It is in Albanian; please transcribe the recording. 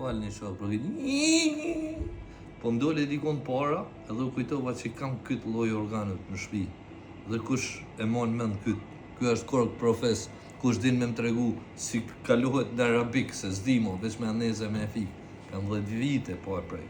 falni shoh për këtë. Po m'dole dikon para, edhe u kujtova që kam këtë lloj organët në shtëpi. Dhe kush e mon mend këtë? Ky është kork profes, kush din me më tregu si kalohet në arabik, se s'di mo, veç me aneze me e fik. Kam 10 vite po e prej.